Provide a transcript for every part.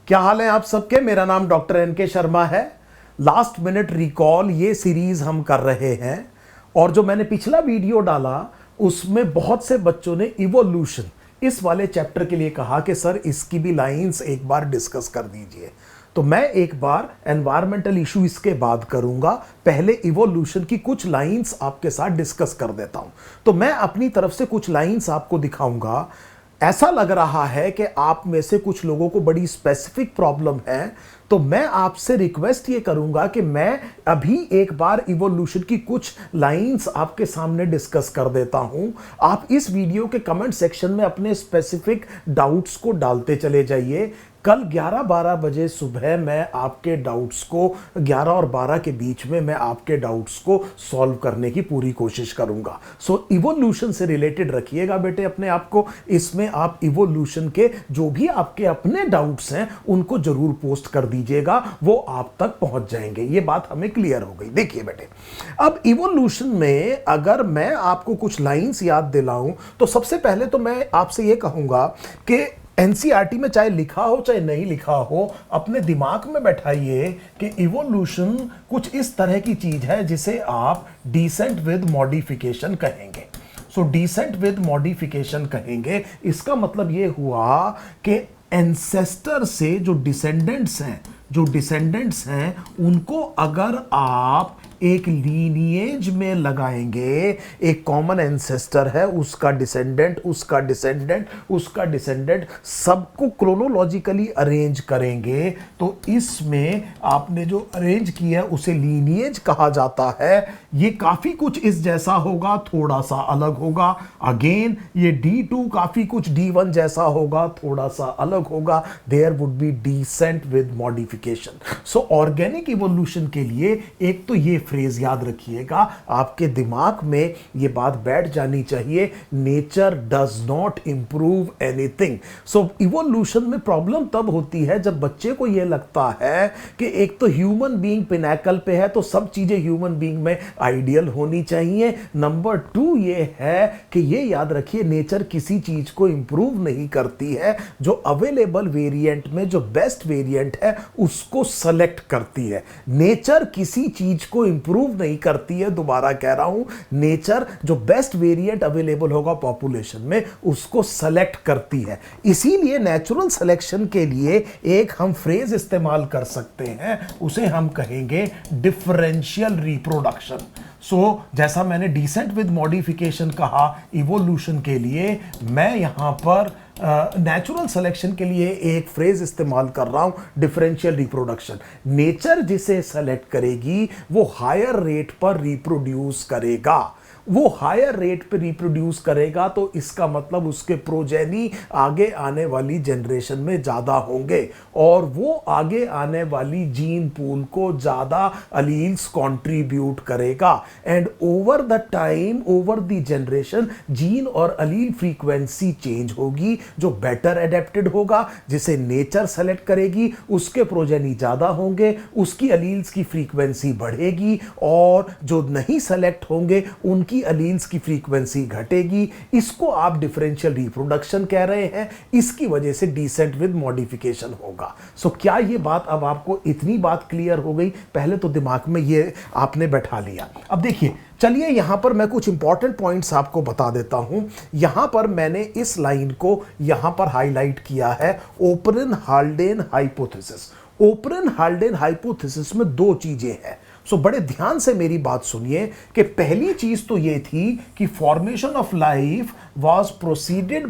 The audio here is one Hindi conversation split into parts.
क्या हाल है आप सबके। मेरा नाम डॉक्टर एनके शर्मा है। लास्ट मिनट रिकॉल ये सीरीज हम कर रहे हैं और जो मैंने पिछला वीडियो डाला उसमें बहुत से बच्चों ने इवोल्यूशन इस वाले चैप्टर के लिए कहा कि सर इसकी भी लाइंस एक बार डिस्कस कर दीजिए। तो मैं एक बार एनवायरमेंटल इशू इसके बाद करूंगा, पहले इवोल्यूशन की कुछ लाइंस आपके साथ डिस्कस कर देता हूं। तो मैं अपनी तरफ से कुछ लाइंस आपको दिखाऊंगा। ऐसा लग रहा है कि आप में से कुछ लोगों को बड़ी स्पेसिफिक प्रॉब्लम है, तो मैं आपसे रिक्वेस्ट ये करूंगा कि मैं अभी एक बार इवोल्यूशन की कुछ लाइंस आपके सामने डिस्कस कर देता हूं। आप इस वीडियो के कमेंट सेक्शन में अपने स्पेसिफिक डाउट्स को डालते चले जाइए। कल 11-12 बजे सुबह मैं आपके डाउट्स को 11 और 12 के बीच में मैं आपके डाउट्स को सॉल्व करने की पूरी कोशिश करूंगा। सो इवोल्यूशन से रिलेटेड रखिएगा बेटे अपने आप को। इसमें आप इवोल्यूशन के जो भी आपके अपने डाउट्स हैं उनको जरूर पोस्ट कर दीजिएगा, वो आप तक पहुंच जाएंगे। ये बात हमें क्लियर हो गई। देखिए बेटे, अब इवोल्यूशन में अगर मैं आपको कुछ लाइंस याद दिलाऊं तो सबसे पहले तो मैं आपसे ये कहूंगा कि एनसीईआरटी में चाहे लिखा हो चाहे नहीं लिखा हो, अपने दिमाग में बैठाइए कि इवोल्यूशन कुछ इस तरह की चीज है जिसे आप डिसेंट विद मॉडिफिकेशन कहेंगे। सो डिसेंट विद मॉडिफिकेशन कहेंगे, इसका मतलब यह हुआ कि एंसेस्टर से जो डिसेंडेंट्स हैं उनको अगर आप एक लीनिएज में लगाएंगे, एक कॉमन एंसेस्टर है, उसका डिसेंडेंट सबको क्रोनोलॉजिकली अरेंज करेंगे तो इसमें आपने जो अरेंज किया है उसे लीनिएज कहा जाता है। ये काफी कुछ इस जैसा होगा, थोड़ा सा अलग होगा। अगेन ये D2 काफी कुछ D1 जैसा होगा, थोड़ा सा अलग होगा। There would be descent with modification. So organic evolution के लिए एक तो ये फ्रेज याद रखिएगा, आपके दिमाग में ये बात बैठ जानी चाहिए, nature does not improve anything. So evolution में प्रॉब्लम तब होती है जब बच्चे को ये लगता है कि एक तो ह्यूमन बीइंग पिनैकल पे है तो सब चीजें ह्यूमन बीइंग में आइडियल होनी चाहिए। नंबर 2 ये है कि ये याद रखिए, नेचर किसी चीज को इंप्रूव नहीं करती है, जो अवेलेबल वेरिएंट में जो बेस्ट वेरिएंट है उसको सेलेक्ट करती है। नेचर किसी चीज को इंप्रूव नहीं करती है, दोबारा कह रहा हूं, नेचर जो बेस्ट वेरिएंट अवेलेबल होगा पॉपुलेशन में उसको सेलेक्ट करती है। इसीलिए नेचुरल सिलेक्शन के लिए एक हम फ्रेज इस्तेमाल कर सकते हैं, उसे हम कहेंगे डिफरेंशियल रिप्रोडक्शन। सो जैसा मैंने डिसेंट विद मॉडिफिकेशन कहा इवोल्यूशन के लिए, मैं यहां पर नेचुरल सिलेक्शन के लिए एक फ्रेज इस्तेमाल कर रहा हूं, डिफरेंशियल रिप्रोडक्शन। नेचर जिसे सेलेक्ट करेगी वो हायर रेट पर रिप्रोड्यूस करेगा। वो हायर रेट पे रिप्रोड्यूस करेगा तो इसका मतलब उसके प्रोजेनी आगे आने वाली जनरेशन में ज्यादा होंगे और वो आगे आने वाली जीन पूल को ज्यादा अलील्स कंट्रीब्यूट करेगा। And over the time, over the generation, gene और अलील फ्रीक्वेंसी चेंज होगी। जो बेटर एडेप्टेड होगा, जिसे नेचर सेलेक्ट करेगी, उसके प्रोजेनी ज्यादा होंगे, उसकी अलील्स की फ्रीक्वेंसी बढ़ेगी, और जो नहीं सेलेक्ट होंगे उनकी अलील्स की फ्रीक्वेंसी घटेगी। इसको आप डिफरेंशियल रिप्रोडक्शन कह रहे हैं। इसकी वजह से डिसेंट विद मॉडिफिकेशन होगा। सो क्या ये बात, अब आपको इतनी बात क्लियर हो गई? पहले तो दिमाग में ये आपने बैठा लिया। अब देखिए, चलिए यहां पर मैं कुछ इंपॉर्टेंट पॉइंट्स आपको बता देता हूं। यहां पर मैंने इस लाइन को यहां पर हाईलाइट किया है, ओपरेन हाल्डेन हाइपोथेसिस। ओपरेन हाल्डेन हाइपोथेसिस में दो चीजें हैं। सो बड़े ध्यान से मेरी बात सुनिए कि पहली चीज तो यह थी कि formation of life was preceded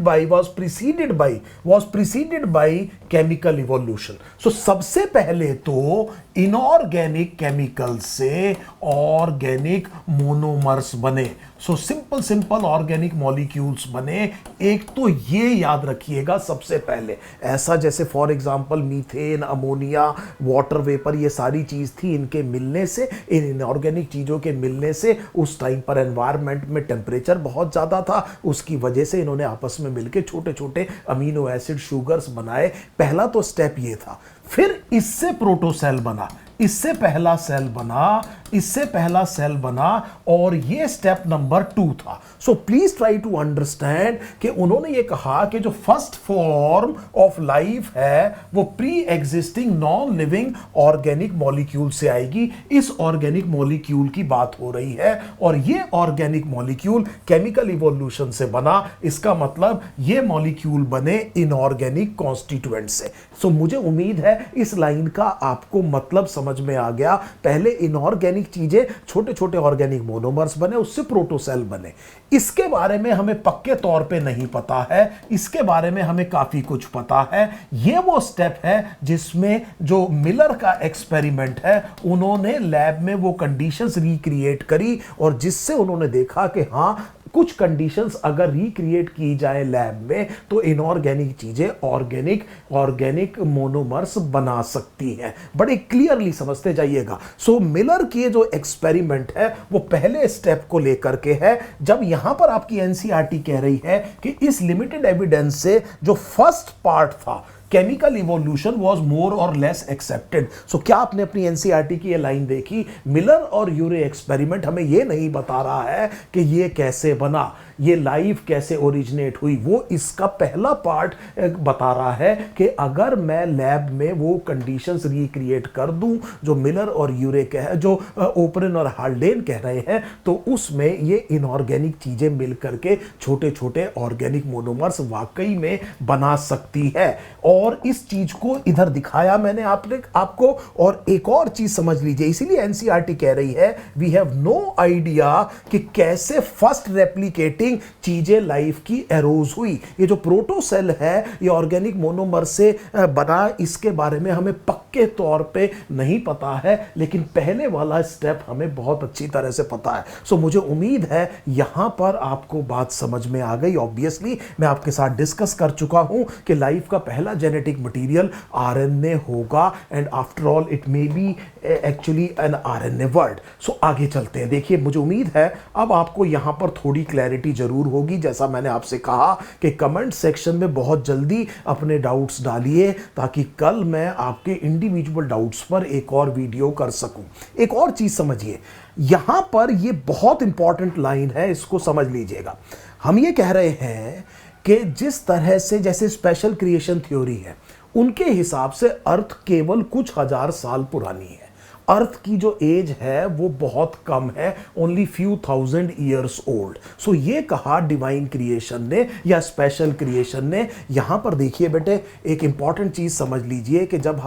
by chemical evolution. So सबसे पहले तो इनऑर्गेनिक केमिकल से ऑर्गेनिक मोनोमर्स बने। सो सिंपल ऑर्गेनिक मॉलिक्यूल्स बने। एक तो ये याद रखिएगा सबसे पहले, ऐसा जैसे for example methane, ammonia, water vapour, ये सारी चीज थी। इनके मिलने से, इन इनऑर्गेनिक चीजों के मिलने से उस टाइम पर एनवायरनमेंट में टेम्परेचर बहुत ज्यादा था, उसकी वजह से इन्होंने आपस में मिलकर छोटे छोटे अमीनो एसिड शुगर्स बनाए। पहला तो स्टेप ये था। फिर इससे प्रोटोसेल बना। इससे पहला सेल बना, इससे पहला सेल बना, और ये स्टेप नंबर 2 था। So please try to understand कि उन्होंने ये कहा कि जो फर्स्ट फॉर्म ऑफ लाइफ है वो pre existing non living organic molecule से आएगी। इस ऑर्गेनिक मॉलिक्यूल की बात हो रही है, और ये ऑर्गेनिक मॉलिक्यूल केमिकल इवोल्यूशन से बना। इसका मतलब ये मॉलिक्यूल बने इनऑर्गेनिक कॉन्स्टिट्यूएंट से। सो मुझे उम्मीद है इस लाइन का आपको मतलब समझ में आ गया। पहले इनऑर्गेनिक चीजें, छोटे छोटे ऑर्गेनिक मोनोमर्स बने, उससे प्रोटोसेल बने। इसके बारे में हमें पक्के तौर पे नहीं पता है, इसके बारे में हमें काफी कुछ पता है। यह वो स्टेप है जिसमें जो मिलर का एक्सपेरिमेंट है, उन्होंने लैब में वो कंडीशंस रिक्रिएट करी, और जिससे उन्होंने देखा कि हां, कुछ कंडीशंस अगर रिक्रिएट की जाए लैब में तो इनऑर्गेनिक चीजें ऑर्गेनिक मोनोमर्स बना सकती हैं। बड़े क्लियरली समझते जाइएगा। सो मिलर की जो एक्सपेरिमेंट है वो पहले स्टेप को लेकर के है। जब यहां पर आपकी एनसीईआरटी कह रही है कि इस लिमिटेड एविडेंस से जो फर्स्ट पार्ट था, केमिकल इवोल्यूशन वॉज मोर और लेस एक्सेप्टेड। सो क्या आपने अपनी एनसीईआरटी की ये लाइन देखी? मिलर और यूरे एक्सपेरिमेंट हमें ये नहीं बता रहा है कि ये कैसे बना, ये लाइफ कैसे ओरिजिनेट हुई। वो इसका पहला पार्ट बता रहा है कि अगर मैं लैब में वो कंडीशंस रिक्रिएट कर दूं जो मिलर और यूरे कह, जो ओपरेन और हाल्डेन कह रहे हैं, तो उसमें ये इनऑर्गेनिक चीजें मिल करके छोटे छोटे ऑर्गेनिक मोनोमर्स वाकई में बना सकती है। और इस चीज को इधर दिखाया मैंने आपको। और एक और चीज समझ लीजिए, इसीलिए एनसीईआरटी कह रही है वी हैव नो आइडिया कि कैसे फर्स्ट रेप्लिकेटिंग चीजें लाइफ की एरोज हुई। ये जो प्रोटोसेल है ये ऑर्गेनिक मोनोमर से बना, इसके बारे में हमें पक्के तौर पे नहीं पता है, लेकिन पहले वाला स्टेप हमें बहुत अच्छी तरह से पता है। सो मुझे उम्मीद है यहां पर आपको बात समझ में आ गई। ऑब्वियसली मैं आपके साथ डिस्कस कर चुका हूं कि लाइफ का पहला जेनेटिक मटेरियल आरएनए होगा, and after all it may be actually an RNA world. So आगे चलते हैं। देखिए, मुझे उम्मीद है अब आपको यहां पर थोड़ी क्लैरिटी जरूर होगी। जैसा मैंने आपसे कहा कि कमेंट सेक्शन में बहुत जल्दी अपने डाउट्स डालिए, ताकि कल मैं आपके इंडिविजुअल डाउट्स पर एक और वीडियो कर सकूं। एक और चीज समझिए, यहां पर यह बहुत इंपॉर्टेंट लाइन है, इसको समझ लीजिएगा। हम ये कह रहे हैं कि जिस तरह से जैसे स्पेशल क्रिएशन थ्योरी है, उनके हिसाब से अर्थ केवल कुछ हजार साल पुरानी है। अर्थ की जो एज है वो बहुत कम है, only few thousand years old. So ये कहा डिवाइन क्रिएशन ने या स्पेशल क्रिएशन ने। यहां पर देखिए बेटे, एक इंपॉर्टेंट चीज समझ लीजिए कि जब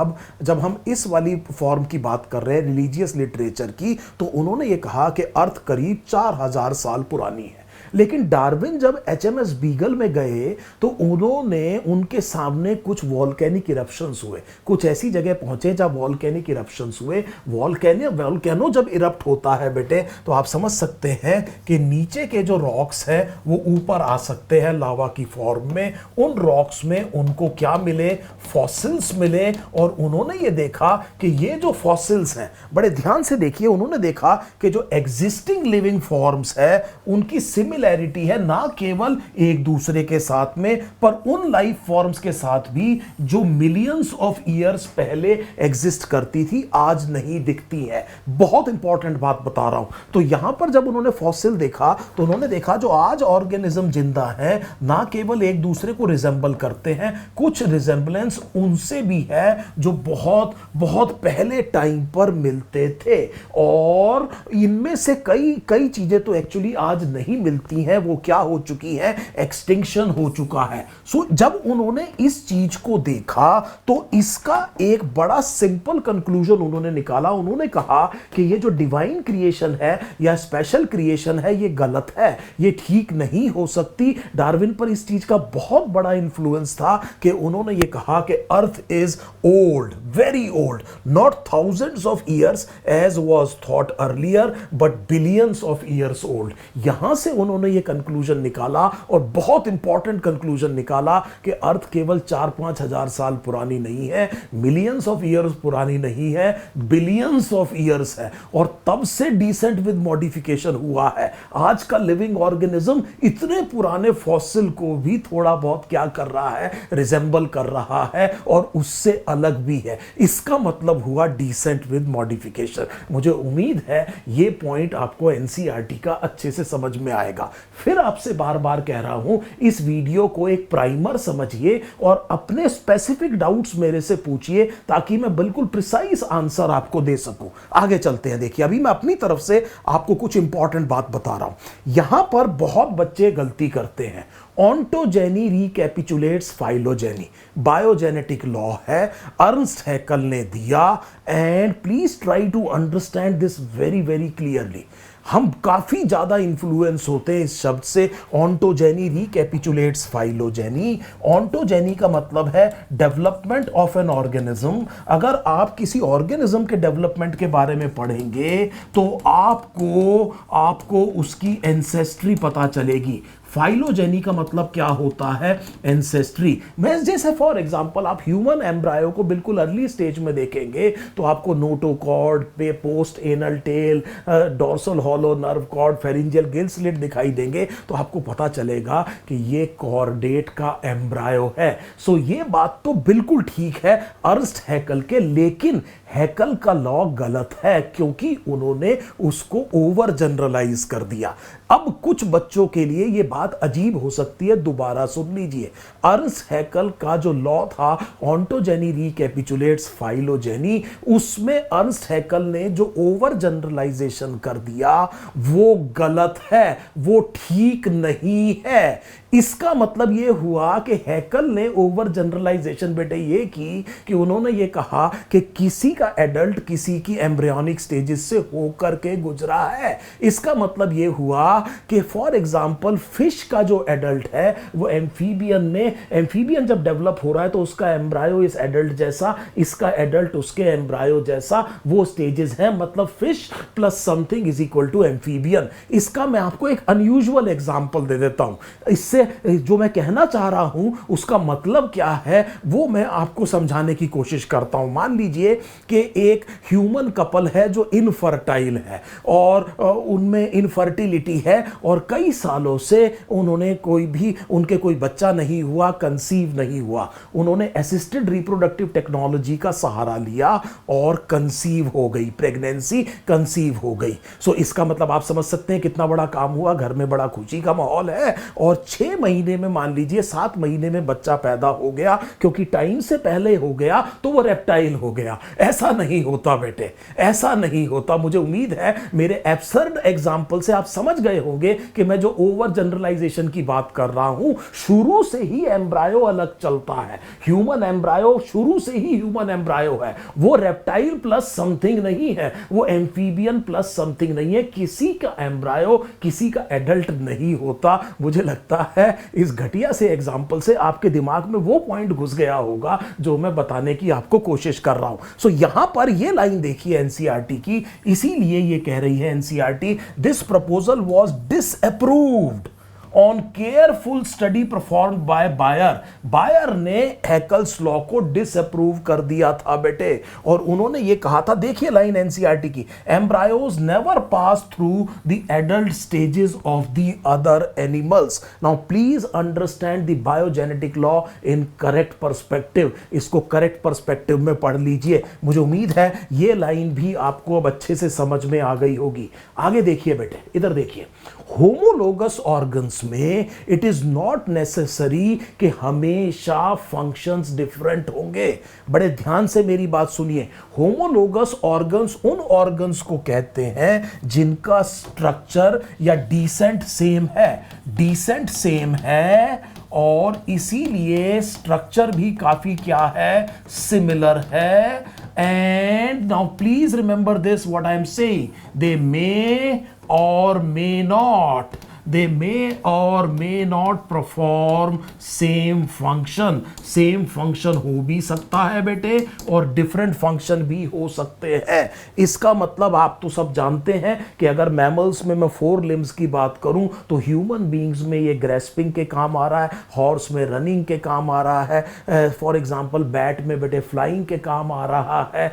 हम इस वाली फॉर्म की बात कर रहे हैं रिलीजियस लिटरेचर की, तो उन्होंने ये कहा कि अर्थ करीब 4000 साल पुरानी है। लेकिन डार्विन जब एचएमएस बीगल में गए तो उन्होंने, उनके सामने कुछ वॉल्केनिक इरप्शंस हुए, कुछ ऐसी जगह पहुंचे जहां वॉल्केनिक इरप्शंस हुए। वॉल्केनो जब इरप्ट होता है बेटे, तो आप समझ सकते हैं कि नीचे के जो रॉक्स हैं वो ऊपर आ सकते हैं लावा की फॉर्म में। उन रॉक्स में उनको क्या मिले? फॉसिल्स मिले। और उन्होंने ये देखा कि ये जो फॉसिल्स हैं, बड़े ध्यान से देखिए, उन्होंने देखा कि जो एग्जिस्टिंग लिविंग फॉर्म्स है उनकी सिमिलैरिटी है ना केवल एक दूसरे के साथ में, पर उन लाइफ फॉर्म्स के साथ भी जो मिलियंस ऑफ ईयर्स पहले एग्जिस्ट करती थी, आज नहीं दिखती है। बहुत इंपॉर्टेंट बात बता रहा हूं। तो यहां पर जब उन्होंने फॉसिल देखा तो उन्होंने देखा जो आज ऑर्गेनिज्म जिंदा है ना केवल एक दूसरे को रिजेंबल करते हैं, कुछ रिजेंबलेंस उनसे भी है जो बहुत बहुत पहले टाइम पर मिलते थे। और इनमें से कई चीजें तो एक्चुअली आज नहीं मिलती हैं, वो क्या हो चुकी है? एक्सटिंक्शन हो चुका है। सो जब उन्होंने इस चीज को देखा तो इसका एक बड़ा सिंपल कंक्लूजन उन्होंने निकाला। उन्होंने कहा कि ये जो डिवाइन क्रिएशन है या स्पेशल क्रिएशन है, ये गलत है, ये ठीक नहीं हो सकती। डार्विन पर इस चीज का बहुत बड़ा इंफ्लुएंस था कि उन्होंने ये कहा कि earth is old, very old, not thousands of years as was thought earlier, but billions of years old. यहां से उन्होंने ये कंक्लूजन निकाला, और बहुत इंपॉर्टेंट कंक्लूजन निकाला कि अर्थ केवल 4-5 हजार साल पुरानी नहीं है, मिलियंस ऑफ ईयर्स पुरानी नहीं है, बिलियंस ऑफ ईयर्स है। और तब से डिसेंट विद मॉडिफिकेशन हुआ है। आज का लिविंग ऑर्गेनिज्म इतने पुराने फॉसिल को भी थोड़ा बहुत क्या कर रहा है? रिजेंबल कर रहा है। है और उससे अलग भी है। इसका मतलब हुआ डिसेंट विद मॉडिफिकेशन। मुझे उम्मीद है ये पॉइंट आपको एनसीईआरटी का अच्छे से समझ में आएगा। फिर आपसे बार बार कह रहा हूं, इस वीडियो को एक प्राइमर समझिए और अपने स्पेसिफिक डाउट्स मेरे से पूछिए ताकि मैं बिल्कुल प्रिसाइज आंसर आपको दे सकूं। आगे चलते हैं। देखिए, अभी मैं अपनी तरफ से आपको कुछ इंपॉर्टेंट बात बता रहा हूं। यहां पर बहुत बच्चे गलती करते हैं। Ontogeny recapitulates phylogeny, biogenetic law है, अर्नस्ट हैकल ने दिया। And please try to understand this very very clearly. हम काफी ज्यादा इंफ्लुएंस होते हैं इस शब्द से, ऑन्टोजेनी रिकैपिचुलेट्स फाइलोजेनी। ऑन्टोजेनी का मतलब है डेवलपमेंट ऑफ एन ऑर्गेनिज्म। अगर आप किसी ऑर्गेनिज्म के डेवलपमेंट के बारे में पढ़ेंगे तो आपको उसकी एंसेस्ट्री पता चलेगी। फाइलोजेनी का मतलब क्या होता है? एंसेस्ट्री। मैं जैसे फॉर एग्जांपल आप ह्यूमन एम्ब्रायो को बिल्कुल अर्ली स्टेज में देखेंगे तो आपको notochord, post anal tail, dorsal hollow nerve cord, pharyngeal gill slit दिखाई देंगे तो आपको पता चलेगा कि ये कॉर्डेट का एम्ब्रायो है। सो ये बात तो बिल्कुल ठीक है अर्नस्ट हैकल के, लेकिन हैकल का लॉ गलत है क्योंकि उन्होंने उसको ओवर जनरलाइज कर दिया। अब कुछ बच्चों के लिए यह बात अजीब हो सकती है, दोबारा सुन लीजिए। अर्नस्ट हैकल का जो लॉ था ऑन्टोजेनी रिकैपिचुलेट्स फाइलोजेनी, उसमें अर्नस्ट हैकल ने जो ओवर जनरलाइजेशन कर दिया वो गलत है, वो ठीक नहीं है। इसका मतलब यह हुआ कि हैकल ने ओवर जनरलाइजेशन बेटे ये की कि उन्होंने ये कहा कि किसी का एडल्ट किसी की एम्ब्रियोनिक स्टेजेस से होकर के गुजरा है। इसका मतलब यह हुआ कि फॉर एग्जांपल फिश का जो एडल्ट है वो एम्फीबियन में, एम्फीबियन जब डेवलप हो रहा है तो उसका एम्ब्रायो इस एडल्ट जैसा, इसका एडल्ट उसके एम्ब्रायो जैसा, वो स्टेजेस हैं। मतलब fish plus something is equal to amphibian. इसका मैं आपको एक अनयूजुअल एग्जांपल दे देता हूं। इससे जो मैं कहना चाह रहा हूं उसका मतलब क्या है वो मैं आपको समझाने की कोशिश करता हूं। मान लीजिए कि एक ह्यूमन कपल है जो इनफर्टाइल है और उनमें इनफर्टिलिटी है और कई सालों से उनके कोई बच्चा नहीं हुआ, कंसीव नहीं हुआ। उन्होंने असिस्टेड रिप्रोडक्टिव टेक्नोलॉजी का सहारा लिया और कंसीव हो गई, प्रेगनेंसी कंसीव हो गई। सो इसका मतलब आप समझ सकते हैं कितना बड़ा काम हुआ। घर में बड़ा खुशी का माहौल है और 6 महीने में, मान लीजिए 7 महीने में बच्चा पैदा हो गया। क्योंकि टाइम से पहले हो गया तो वो रेप्टाइल हो गया। ऐसा नहीं होता बेटे, ऐसा नहीं होता। मुझे उम्मीद है मेरे एब्सर्ड एग्जांपल से आप समझ गए होंगे कि मैं जो ओवर जनरलाइजेशन की बात कर रहा हूं, शुरू से ही एम्ब्रायो अलग चलता है। ह्यूमन एम्ब्रायो शुरू से ही ह्यूमन एम्ब्रायो है, वो रेप्टाइल प्लस समथिंग नहीं है, वो एम्फीबियन प्लस समथिंग नहीं है। किसी का एम्ब्रायो किसी का एडल्ट नहीं होता। मुझे लगता है इस घटिया से एग्जांपल से आपके दिमाग में वो पॉइंट घुस गया होगा जो मैं बताने की आपको कोशिश कर रहा हूं। सो यहां पर ये लाइन देखिए एनसीईआरटी की, इसीलिए ये कह रही है NCERT, this proposal was disapproved on careful study performed by Baer. Baer ने हैकल्स लॉ को डिसअप्रूव कर दिया था बेटे, और उन्होंने ये कहा था, देखिए लाइन एनसीईआरटी की, embryos never pass through the adult stages of the other animals. Now please understand the biogenetic law in correct perspective. इसको करेक्ट पर्सपेक्टिव में पढ़ लीजिए। मुझे उम्मीद है ये लाइन भी आपको अब अच्छे से समझ में आ गई होगी। आगे देखिए बेटे, इधर देखिए, होमोलोगस ऑर्गन्स में इट इज नॉट नेसेसरी कि हमेशा फंक्शंस डिफरेंट होंगे। बड़े ध्यान से मेरी बात सुनिए। होमोलोगस ऑर्गन्स उन ऑर्गन्स को कहते हैं जिनका स्ट्रक्चर या डिसेंट सेम है, डिसेंट सेम है और इसीलिए स्ट्रक्चर भी काफी क्या है, सिमिलर है। And now please remember this what I am saying, they may or may or may not perform same function। Same function हो भी सकता है बेटे और डिफरेंट फंक्शन भी हो सकते हैं। इसका मतलब आप तो सब जानते हैं कि अगर मैमल्स में मैं 4 लिम्स की बात करूं तो ह्यूमन बीइंग्स में ये ग्रेस्पिंग के काम आ रहा है, हॉर्स में रनिंग के काम आ रहा है, फॉर एग्जांपल बैट में बेटे फ्लाइंग के काम आ रहा है,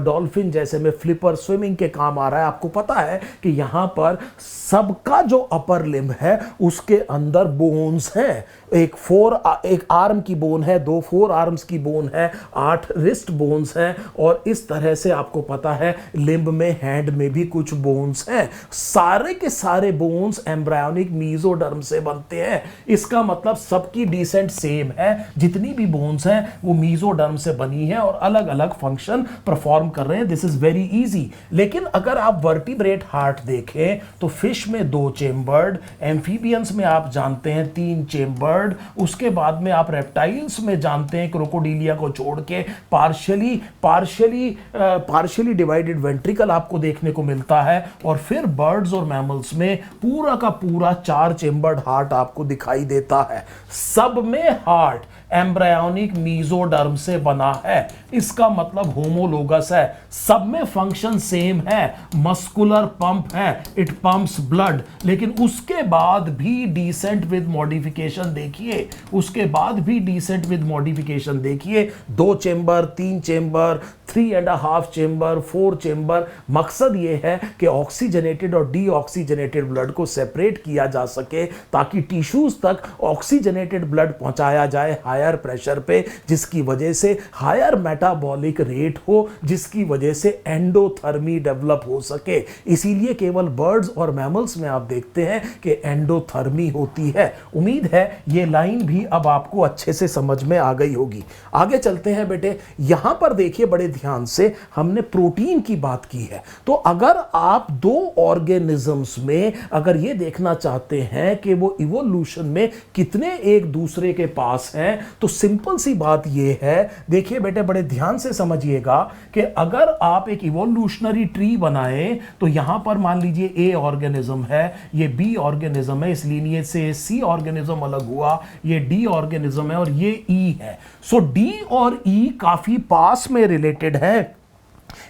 डॉल्फिन जैसे में फ्लिपर स्विमिंग के काम आ रहा है। आपको पता है कि यहां पर सबका जो अपर लिम्ब है उसके अंदर बोन्स हैं। एक आर्म की बोन है, 2 फोर आर्म्स की बोन है, 8 रिस्ट बोन्स हैं, और इस तरह से आपको पता है लिम्ब में, हैंड में भी कुछ बोन्स हैं। सारे के सारे बोन्स एम्ब्रायोनिक मीजोडर्म से बनते हैं। इसका मतलब सबकी डिसेंट सेम है, जितनी भी बोन्स हैं वो मीजोडर्म से बनी है और अलग अलग फंक्शन परफॉर्म कर रहे हैं। This is very easy. लेकिन अगर आप वर्टिब्रेट हार्ट देखें तो फिश में 2 चेम्बर्ड, एम्फीबियंस में आप जानते हैं 3 चेम्बर्ड, उसके बाद में आप रेप्टाइल्स में जानते हैं क्रोकोडिलिया को छोड़ के पार्शियली डिवाइडेड वेंट्रिकल आपको देखने को मिलता है, और फिर बर्ड्स और मैमल्स में पूरा का पूरा 4 चेम्बर्ड हार्ट आपको दिखाई देता है। सब में हार्ट एम्ब्रायोनिक मीजोडर्म से बना है। इसका मतलब होमोलोगस है, सब में फंक्शन सेम है, मस्कुलर पंप है, इट पंप्स ब्लड। लेकिन उसके बाद भी डिसेंट विद मॉडिफिकेशन देखिए, उसके बाद भी डिसेंट विद मॉडिफिकेशन देखिए, 2 चेंबर, 3 चेंबर, 3.5 चेंबर, 4 चेंबर। मकसद यह है कि ऑक्सीजनेटेड और डीऑक्सीजनेटेड ब्लड को सेपरेट किया जा सके ताकि टिश्यूज तक ऑक्सीजनेटेड ब्लड पहुंचाया जाए हायर प्रेशर पे, जिसकी वजह से हायर मेटाबॉलिक रेट हो, जिसकी वजह से एंडोथर्मी डेवलप हो सके। इसीलिए केवल बर्ड्स और मैमल्स में आप देखते हैं कि एंडोथर्मी होती है। उम्मीद है ये लाइन भी अब आपको अच्छे से समझ में आ गई होगी। आगे चलते हैं बेटे। यहां पर देखिए बड़े ध्यान से, हमने प्रोटीन की बात की है। तो अगर आप 2 ऑर्गेनिजम्स में अगर ये देखना चाहते हैं कि वो इवोल्यूशन में कितने एक दूसरे के पास हैं, तो सिंपल सी बात ये है, देखिए बेटे बड़े ध्यान से समझिएगा कि अगर आप एक इवोल्यूशनरी ट्री बनाएं तो यहां पर मान लीजिए ए ऑर्गेनिज्म है, ये बी ऑर्गेनिज्म है, इस लीनिएज से सी ऑर्गेनिज्म अलग हुआ, ये डी ऑर्गेनिज्म है और ये ई है। सो डी और ई काफी पास में रिलेटेड है।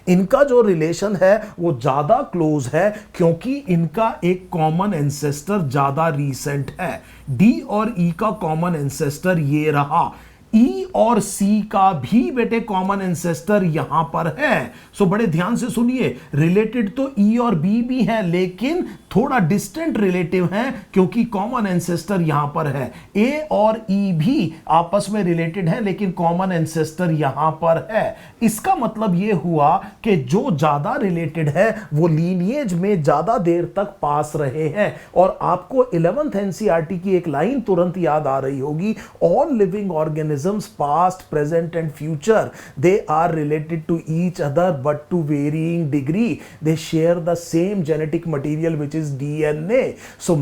इनका जो रिलेशन है वो ज्यादा क्लोज है क्योंकि इनका एक कॉमन एंसेस्टर ज्यादा रीसेंट है। डी और ई का कॉमन एंसेस्टर ये रहा। ई और सी का भी बेटे कॉमन एंसेस्टर यहां पर है। सो बड़े ध्यान से सुनिए, रिलेटेड तो ई और बी भी है लेकिन थोड़ा डिस्टेंट रिलेटिव है क्योंकि कॉमन एंसेस्टर यहां पर है। ए और ई भी आपस में रिलेटेड है लेकिन कॉमन एंसेस्टर यहां पर है। इसका मतलब यह हुआ कि जो ज्यादा रिलेटेड है वो लीनिएज में ज्यादा देर तक पास रहे हैं। और आपको 11th एनसीईआरटी की एक लाइन तुरंत याद आ रही होगी, all living organism past, present and future, they are related to each other but to varying degree. They share the same genetic material which is DNA. So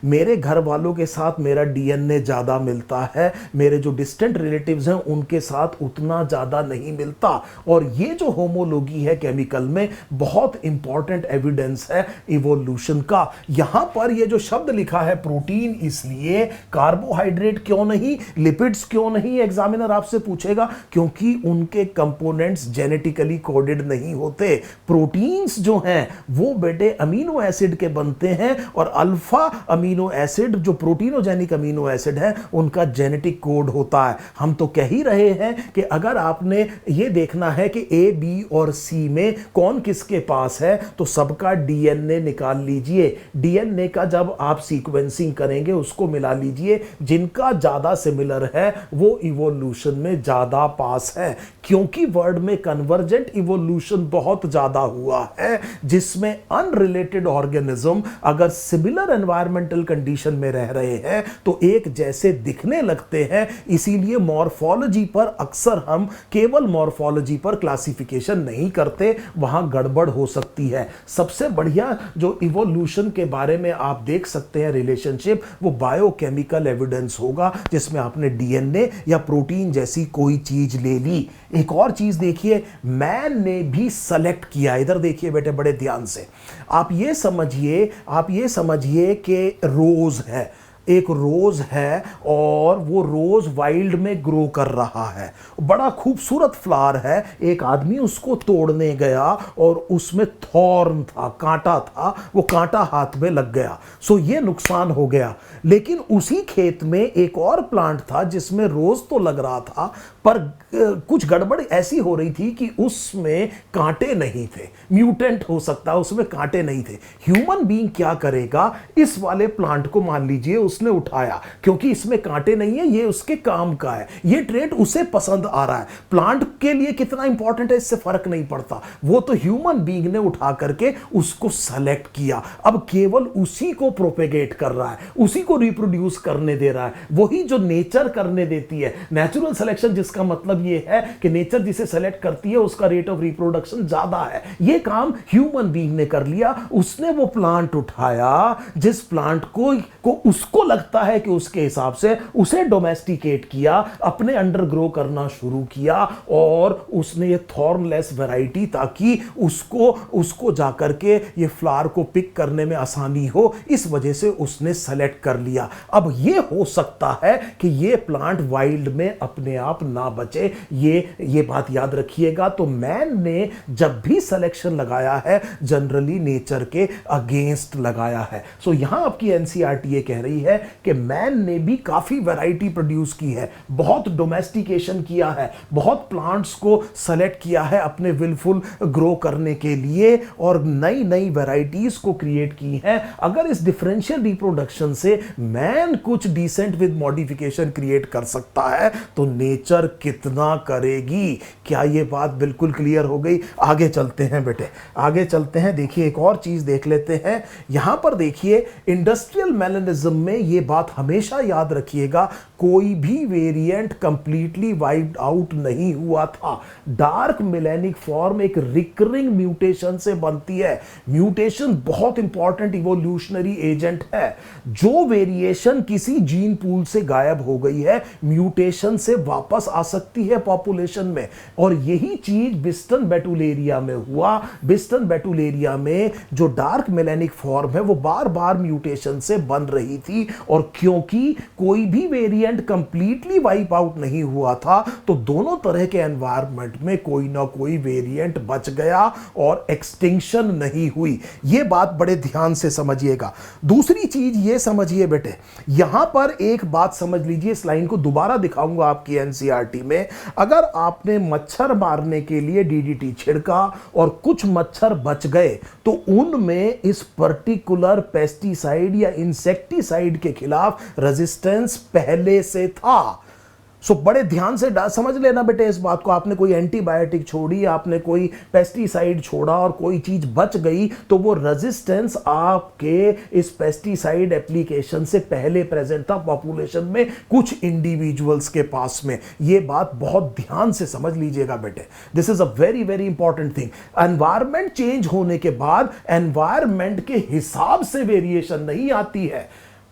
मेरे घर वालों के साथ मेरा DNA ज्यादा मिलता है, मेरे जो डिस्टेंट रिलेटिव्स हैं उनके साथ उतना ज्यादा नहीं मिलता। और ये जो होमोलॉजी है केमिकल में बहुत इंपॉर्टेंट एविडेंस है इवोल्यूशन का। यहां पर ये जो शब्द लिखा है प्रोटीन, इसलिए कार्बोहाइड्रेट क्यों नहीं, लिपिड्स क्यों नहीं, एग्जामिनर आपसे पूछेगा, क्योंकि उनके कंपोनेंट्स जेनेटिकली कोडेड नहीं होते। प्रोटीन्स जो हैं वो बेटे अमीनो एसिड के बनते हैं और अल्फा अमीनो एसिड जो प्रोटीनोजेनिक अमीनो एसिड है उनका जेनेटिक कोड होता है। हम तो कह ही रहे हैं कि अगर आपने ये देखना है कि ए, बी और सी में कौन किसके पास है तो सबका डीएनए निकाल लीजिए। डीएनए का जब आप सीक्वेंसिंग करेंगे उसको मिला लीजिए, जिनका ज्यादा सिमिलर है वो इवोल्यूशन में ज्यादा पास है। क्योंकि वर्ल्ड में कन्वर्जेंट इवोल्यूशन बहुत ज्यादा हुआ है जिसमें अनरिलेटेड ऑर्गेनिज्म अगर सिमिलर एनवायरमेंटल कंडीशन में रह रहे हैं तो एक जैसे दिखने लगते हैं। इसीलिए मॉर्फोलॉजी पर अक्सर हम केवल मॉर्फोलॉजी पर क्लासिफिकेशन नहीं करते, वहां गड़बड़ हो सकती है। सबसे बढ़िया जो इवोल्यूशन के बारे में आप देख सकते हैं रिलेशनशिप, वो बायोकेमिकल एविडेंस होगा जिसमें आपने डीएनए या प्रोटीन जैसी कोई चीज ले ली। एक और चीज देखिए, मैन ने भी सेलेक्ट किया। इधर देखिए बेटे बड़े ध्यान से, आप ये समझिए कि रोज है, एक रोज है और वो रोज वाइल्ड में ग्रो कर रहा है, बड़ा खूबसूरत फ्लावर है। एक आदमी उसको तोड़ने गया और उसमें थॉर्न था, कांटा था, वो कांटा हाथ में लग गया, सो ये नुकसान हो गया। लेकिन उसी खेत में एक और प्लांट था जिसमें रोज तो लग रहा था पर कुछ गड़बड़ ऐसी हो रही थी कि उसमें कांटे नहीं थे, म्यूटेंट हो सकता है, उसमें कांटे नहीं थे। ह्यूमन बीइंग क्या करेगा, इस वाले प्लांट को मान लीजिए उसने उठाया, क्योंकि इसमें कांटे नहीं है, ये उसके काम का है, ये ट्रेट उसे पसंद आ रहा है। प्लांट के लिए कितना इंपॉर्टेंट है इससे फर्क नहीं पड़ता, वो तो ह्यूमन बीइंग ने उठा करके उसको सेलेक्ट किया, अब केवल उसी को प्रोपेगेट कर रहा है, उसी को रिप्रोड्यूस करने दे रहा है, वही जो नेचर करने देती है। नेचुरल सिलेक्शन जिसका मतलब ये है कि नेचर जिसे सेलेक्ट करती है उसका रेट ऑफ रिप्रोडक्शन ज्यादा है, ये काम ह्यूमन बीइंग ने कर लिया। उसने वो प्लांट उठाया जिस प्लांट को उसको लगता है कि उसके हिसाब से, उसे डोमेस्टिकेट किया, अपने अंडर ग्रो करना शुरू किया, और उसने ये थॉर्नलेस वैरायटी, ताकि उसको जाकर के ये फ्लावर को पिक करने में आसानी हो, इस वजह से उसने सेलेक्ट कर लिया। अब ये हो सकता है कि ये प्लांट वाइल्ड में अपने आप ना बचे, ये बात याद रखिएगा। तो मैन ने जब भी सिलेक्शन लगाया है जनरली नेचर के अगेंस्ट लगाया है। सो यहां आपकी एनसीईआरटी ये कह रही है कि मैन ने भी काफी वैरायटी प्रोड्यूस की है, बहुत डोमेस्टिकेशन किया है, बहुत प्लांट्स को सेलेक्ट किया है अपने विलफुल ग्रो करने के लिए, और नई नई वैरायटीज को क्रिएट की है। अगर इस डिफरेंशियल रिप्रोडक्शन से मैन कुछ डिसेंट विद मॉडिफिकेशन क्रिएट कर सकता है तो नेचर कितना करेगी। क्या यह बात बिल्कुल क्लियर हो गई? आगे चलते हैं बेटे, आगे चलते हैं। देखिए एक और चीज देख लेते हैं। यहां पर देखिए इंडस्ट्रियल मेलेनिज्म में यह बात हमेशा याद रखिएगा, कोई भी वेरिएंट कंप्लीटली वाइप्ड आउट नहीं हुआ था। डार्क मेलेनिक फॉर्म एक रिकरिंग म्यूटेशन से बनती है। म्यूटेशन बहुत इंपॉर्टेंट इवोल्यूशनरी एजेंट है। जो वेरिएशन किसी जीन पूल से गायब हो गई है, म्यूटेशन से वापस आ सकती है पॉपुलेशन में, और यही चीज बिस्टन बेटुलेरिया में हुआ। बिस्टन बेटुलेरिया में जो डार्क मेलेनिक फॉर्म है वो बार बार म्यूटेशन से बन रही थी, और क्योंकि कोई भी वेरिएंट कंप्लीटली वाइप आउट नहीं हुआ था तो दोनों तरह के एनवायरनमेंट में कोई ना कोई वेरिएंट बच गया और एक्सटिंक्शन नहीं हुई। यह बात बड़े ध्यान से समझिएगा। दूसरी चीज यह समझिए बेटे, यहां पर एक बात समझ लीजिए, इस लाइन को दोबारा दिखाऊंगा आपकी एनसीईआरटी में। अगर आपने मच्छर मारने के लिए डीडीटी छिड़का और कुछ मच्छर बच गए तो उनमें इस पर्टिकुलर पेस्टिसाइड या इंसेक्टिसाइड के खिलाफ रेजिस्टेंस पहले से था। सो बड़े ध्यान से समझ लेना बेटे इस बात को। आपने कोई एंटीबायोटिक छोड़ी, आपने कोई पेस्टिसाइड छोड़ा और कोई चीज बच गई तो वो रेजिस्टेंस आपके इस पेस्टिसाइड एप्लीकेशन से पहले प्रेजेंट था पॉपुलेशन में, कुछ इंडिविजुअल्स के पास में। ये बात बहुत ध्यान से समझ लीजिएगा बेटे, this is a very very important thing. Environment change होने के बाद एनवायरमेंट के हिसाब से वेरिएशन नहीं आती है।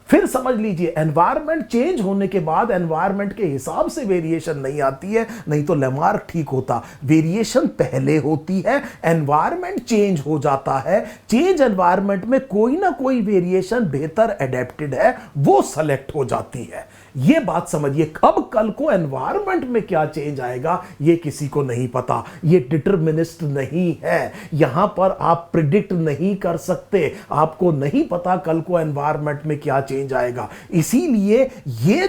फिर समझ लीजिए, एनवायरनमेंट चेंज होने के बाद एनवायरनमेंट के हिसाब से वेरिएशन नहीं आती है, नहीं तो लेमार्क ठीक होता। वेरिएशन पहले होती है, एनवायरनमेंट चेंज हो जाता है, चेंज एनवायरनमेंट में कोई ना कोई वेरिएशन बेहतर एडेप्टेड है वो सेलेक्ट हो जाती है। ये बात समझिए। अब कल को एनवायरनमेंट में क्या चेंज आएगा ये किसी को नहीं पता, ये डिटरमिनिस्ट नहीं है। यहां पर आप प्रिडिक्ट नहीं कर सकते, आपको नहीं पता कल को एनवायरनमेंट में क्या चेंज आएगा। इसीलिए ये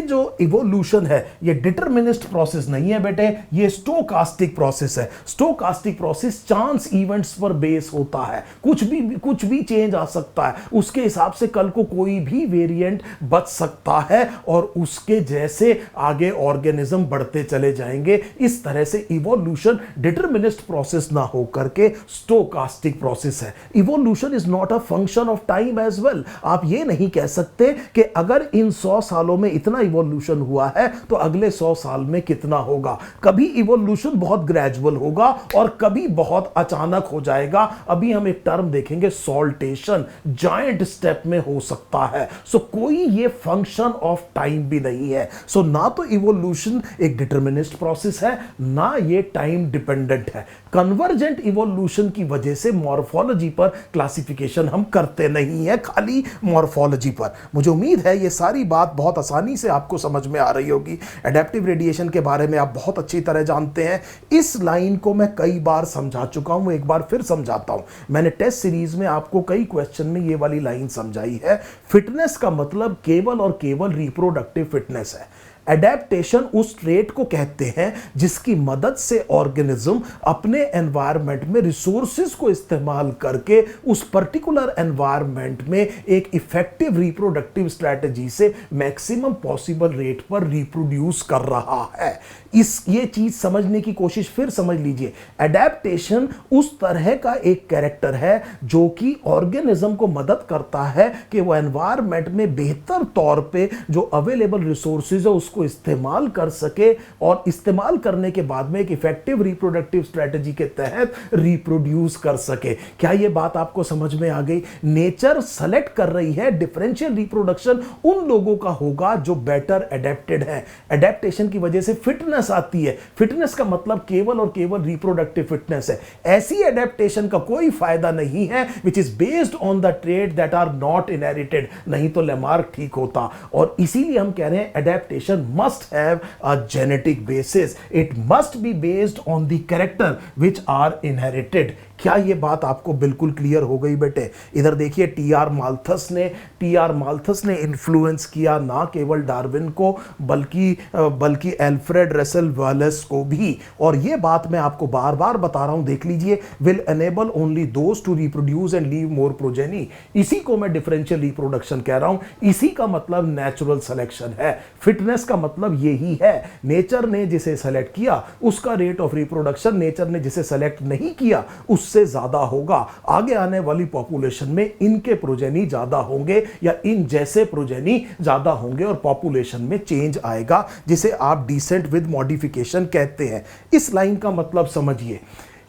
जो इवोल्यूशन है ये डिटरमिनिस्ट प्रोसेस नहीं है बेटे, ये स्टोकास्टिक प्रोसेस है। स्टोकास्टिक प्रोसेस चांस इवेंट्स पर बेस होता है, कुछ भी चेंज आ सकता है, उसके हिसाब से कल को कोई भी वेरिएंट बच सकता है और उसके जैसे आगे ऑर्गेनिज्म बढ़ते चले जाएंगे। इस तरह से इवोल्यूशन डिटरमिनिस्ट प्रोसेस ना हो करके स्टोकास्टिक प्रोसेस है। Evolution is not a function of time as well. आप ये नहीं कह सकते कि अगर इन 100 सालों में इतना इवोल्यूशन हुआ है तो अगले 100 साल में कितना होगा। कभी इवोल्यूशन बहुत ग्रेजुअल होगा और कभी बहुत अचानक हो जाएगा। अभी हम एक टर्म देखेंगे सॉल्टेशन, जायंट स्टेप में हो सकता है। सो कोई ये फंक्शन ऑफ टाइम भी नहीं है। सो ना तो इवोल्यूशन एक डिटरमिनिस्ट प्रोसेस है, ना ये टाइम डिपेंडेंट है। कन्वर्जेंट इवोल्यूशन की वजह से मॉर्फोलॉजी पर क्लासिफिकेशन हम करते नहीं है, खाली मॉर्फोलॉजी पर। मुझे उम्मीद है ये सारी बात बहुत आसानी से आपको समझ में आ रही होगी। एडेप्टिव रेडिएशन के बारे में आप बहुत अच्छी तरह जानते हैं। इस लाइन को मैं कई बार समझा चुका हूं, एक बार फिर समझाता हूं। मैंने टेस्ट सीरीज में आपको कई क्वेश्चन में ये वाली लाइन समझाई है। फिटनेस का मतलब केवल और केवल रिप्रोडक्टिव फिटनेस है। एडेप्टेशन उस ट्रेट को कहते हैं जिसकी मदद से ऑर्गेनिज्म अपने एनवायरनमेंट में रिसोर्सेज को इस्तेमाल करके उस पर्टिकुलर एनवायरनमेंट में एक इफेक्टिव रिप्रोडक्टिव स्ट्रेटजी से मैक्सिमम पॉसिबल रेट पर रिप्रोड्यूस कर रहा है। ये चीज समझने की कोशिश फिर समझ लीजिए। एडेप्टेशन उस तरह का एक कैरेक्टर है जो कि ऑर्गेनिज्म को मदद करता है कि वो एनवायरनमेंट में बेहतर तौर पे जो अवेलेबल रिसोर्सेज है उसको इस्तेमाल कर सके और इस्तेमाल करने के बाद में एक इफेक्टिव रिप्रोडक्टिव स्ट्रेटजी के तहत रिप्रोड्यूस कर सके। क्या ये बात आपको समझ में आ गई? नेचर सेलेक्ट कर रही है डिफरेंशियल रिप्रोडक्शन उन लोगों का होगा जो बेटर एडेप्टेड है। एडेप्टेशन की वजह से फिटनेस आती है। फिटनेस का मतलब केवल और केवल रिप्रोडक्टिव फिटनेस है। ऐसी एडेप्टेशन का कोई फायदा नहीं है which is based on the trait that are not inherited, नहीं तो लेमार्क ठीक होता। और इसीलिए हम कह रहे हैं adaptation must have a genetic basis, it must be based on the character which are inherited. क्या यह बात आपको बिल्कुल क्लियर हो गई बेटे? इधर देखिए टी आर माल्थस ने इन्फ्लुएंस किया ना केवल डार्विन को बल्कि एल्फ्रेड रसेल वालेस को भी। और यह बात मैं आपको बार बार बता रहा हूं, देख लीजिए, will enable only those two reproduce and leave more progeny. इसी को मैं डिफरेंशियल रिप्रोडक्शन कह रहा हूं। इसी का मतलब नेचुरल सिलेक्शन है। फिटनेस का मतलब यही है। नेचर ने जिसे सेलेक्ट किया उसका रेट ऑफ रिप्रोडक्शन नेचर ने जिसे सेलेक्ट नहीं किया उससे ज्यादा होगा। आगे आने वाली पॉपुलेशन में इनके प्रोजेनी ज्यादा होंगे या इन जैसे प्रोजेनी ज्यादा होंगे और पॉपुलेशन में चेंज आएगा, जिसे आप डिसेंट विद मॉडिफिकेशन कहते हैं। इस लाइन का मतलब समझिए।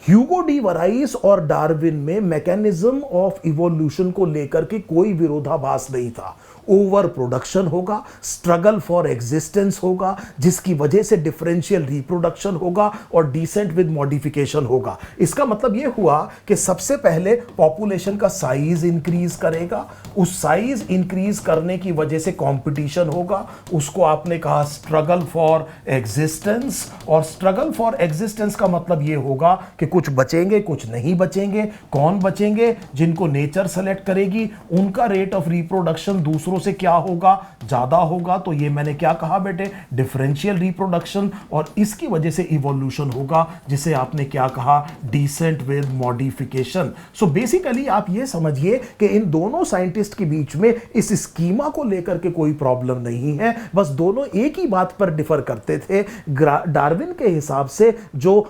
ह्यूगो डी वराइस और डार्विन में मैकेनिज्म ऑफ इवोल्यूशन को लेकर के कोई विरोधाभास नहीं था। ओवर प्रोडक्शन होगा, स्ट्रगल फॉर एग्जिस्टेंस होगा, जिसकी वजह से डिफरेंशियल रिप्रोडक्शन होगा और डिसेंट विद मॉडिफिकेशन होगा। इसका मतलब यह हुआ कि सबसे पहले पॉपुलेशन का साइज इंक्रीज करेगा, उस साइज इंक्रीज करने की वजह से कंपटीशन होगा, उसको आपने कहा स्ट्रगल फॉर एग्जिस्टेंस। और स्ट्रगल फॉर एग्जिस्टेंस का मतलब यह होगा कि कुछ बचेंगे कुछ नहीं बचेंगे। कौन बचेंगे? जिनको नेचर सेलेक्ट करेगी उनका रेट ऑफ रिप्रोडक्शन दूसरों से क्या होगा? ज्यादा होगा। तो ये मैंने क्या कहा बेटे? Differential reproduction. और इसकी वजह से इवोल्यूशन होगा, जिसे आपने क्या कहा? Descent with modification. So basically आप ये समझिए कि इन दोनों साइंटिस्ट के बीच में इस स्कीमा को लेकर के कोई प्रॉब्लम नहीं है, बस दोनों एक ही बात पर डिफर करते थे। डार्विन के हिसाब से जो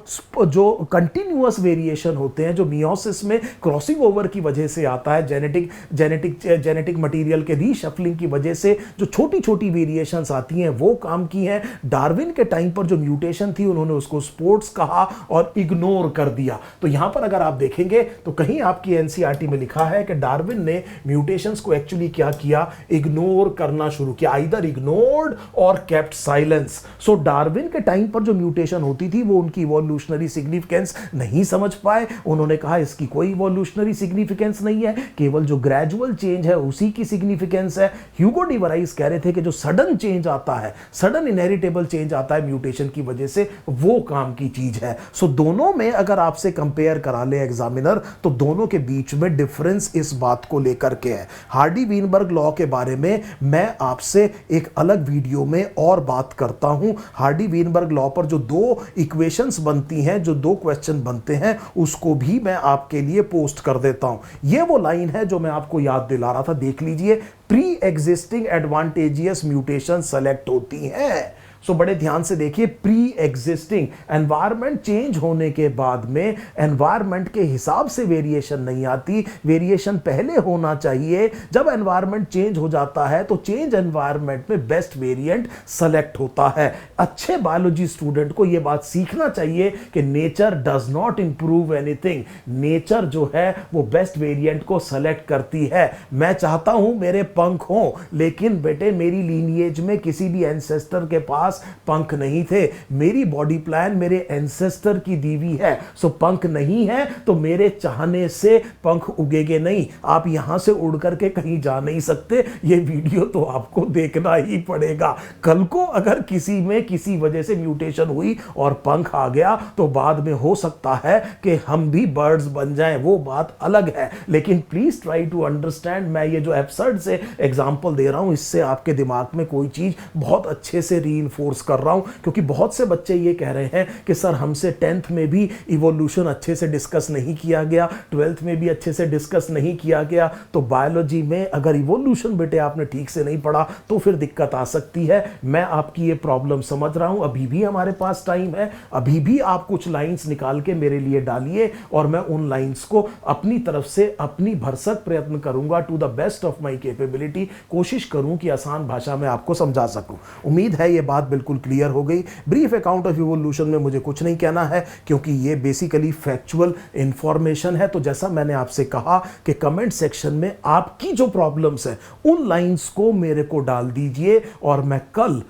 कंटिन्यूअस वेरिएशन होते हैं, जो मियोसिस में क्रॉसिंग ओवर की वजह से आता है, जेनेटिक मटेरियल के रीशफलिंग की वजह से जो छोटी छोटी वेरिएशंस आती हैं वो काम की हैं। डार्विन के टाइम पर जो म्यूटेशन थी उन्होंने उसको स्पोर्ट्स कहा और इग्नोर कर दिया। तो यहां पर अगर आप देखेंगे तो कहीं आपकी एनसीईआरटी में लिखा है कि डार्विन ने म्यूटेशंस को एक्चुअली क्या किया? इग्नोर करना शुरू किया, आइदर इग्नोर्ड और केप्ट साइलेंस। सो डार्विन के टाइम पर जो म्यूटेशन होती थी वो उनकी इवोल्यूशनरी सिग्निफिकेंस नहीं समझ पाए। उन्होंने कहा इसकी कोई इवोल्यूशनरी सिग्निफिकेंस नहीं है, केवल जो ग्रेजुअल चेंज है उसी की सिग्निफिकेंस है। ह्यूगो डी वराइस कह रहे थे कि जो सडन चेंज आता है, सडन इनहेरिटेबल चेंज आता है म्यूटेशन की वजह से, वो काम की चीज है। सो दोनों में अगर आपसे कंपेयर करा ले एग्जामिनर तो दोनों के बीच में डिफरेंस इस बात को लेकर के है। हार्डी वीनबर्ग लॉ के बारे में मैं आपसे एक अलग वीडियो में और बात करता हूं। हार्डी वीनबर्ग लॉ पर जो दो इक्वेशंस बनती हैं, जो दो क्वेश्चन बनते हैं, उसको भी मैं आपके लिए पोस्ट कर देता हूं। ये वो लाइन है जो मैं आपको याद दिला रहा था, देख लीजिए। Pre existing advantageous mutation select होती हैं। सो बड़े ध्यान से देखिए, प्री एग्जिस्टिंग, एनवायरनमेंट चेंज होने के बाद में एनवायरनमेंट के हिसाब से वेरिएशन नहीं आती, वेरिएशन पहले होना चाहिए। जब एनवायरनमेंट चेंज हो जाता है तो चेंज एनवायरनमेंट में बेस्ट वेरिएंट सेलेक्ट होता है। अच्छे बायोलॉजी स्टूडेंट को यह बात सीखना चाहिए कि nature does not improve anything, nature जो है वो बेस्ट वेरिएंट को सेलेक्ट करती है। मैं चाहता हूं मेरे पंख हों, लेकिन बेटे मेरी लीनिएज में किसी भी एंसेस्टर के पास पास पंख नहीं थे। मेरी बॉडी प्लान मेरे एंसेस्टर की दीवी है। सो पंख नहीं है तो मेरे चाहने से पंख उगेगे नहीं। आप यहां से उड़ करके कहीं जा नहीं सकते। ये वीडियो तो आपको देखना ही पड़ेगा। कल को अगर किसी में किसी वजह से म्यूटेशन हुई और पंख आ गया तो बाद में हो सकता है कि हम भी बर्ड्स बन जाएं, वो बात अलग है। लेकिन प्लीज ट्राई टू अंडरस्टैंड, मैं ये जो एब्सर्ड से एग्जांपल दे रहा हूं इससे आपके दिमाग में कोई चीज बहुत अच्छे से रीइंफोर्स कर रहा हूं, क्योंकि बहुत से बच्चे ये कह रहे हैं कि सर हमसे 10th में भी इवोल्यूशन अच्छे से डिस्कस नहीं किया गया, 12th में भी अच्छे से डिस्कस नहीं किया गया। तो बायोलॉजी में अगर इवोल्यूशन बेटे आपने ठीक से नहीं पढ़ा तो फिर दिक्कत आ सकती है। मैं आपकी ये प्रॉब्लम समझ रहा हूं, अभी भी हमारे पास टाइम है, अभी भी आप कुछ लाइंस निकाल के मेरे लिए डालिए और मैं उन लाइंस को अपनी तरफ से अपनी भरसक प्रयत्न करूंगा to the best of my capability, कोशिश करूं कि आसान भाषा में आपको समझा सकूं। उम्मीद है ये बात बिल्कुल क्लियर हो गई। ब्रीफ अकाउंट ऑफ इवोल्यूशन में मुझे कुछ नहीं कहना है क्योंकि ये बेसिकली फैक्चुअल इंफॉर्मेशन है। तो जैसा मैंने आपसे कहा कि कमेंट सेक्शन में आपकी जो प्रॉब्लम्स है उन लाइंस को मेरे को डाल दीजिए और मैं कल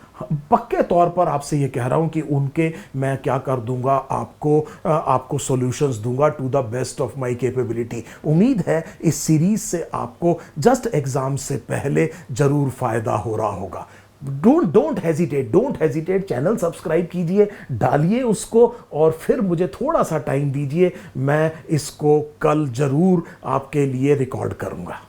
पक्के तौर पर आपसे ये कह रहा हूं कि उनके मैं क्या कर दूंगा, आपको सॉल्यूशंस दूंगा to the best of my capability. उम्मीद है इस सीरीज से आपको जस्ट एग्जाम से पहले जरूर फायदा हो रहा होगा। डोंट हेजिटेट, चैनल सब्सक्राइब कीजिए, डालिए उसको और फिर मुझे थोड़ा सा टाइम दीजिए, मैं इसको कल जरूर आपके लिए रिकॉर्ड करूंगा।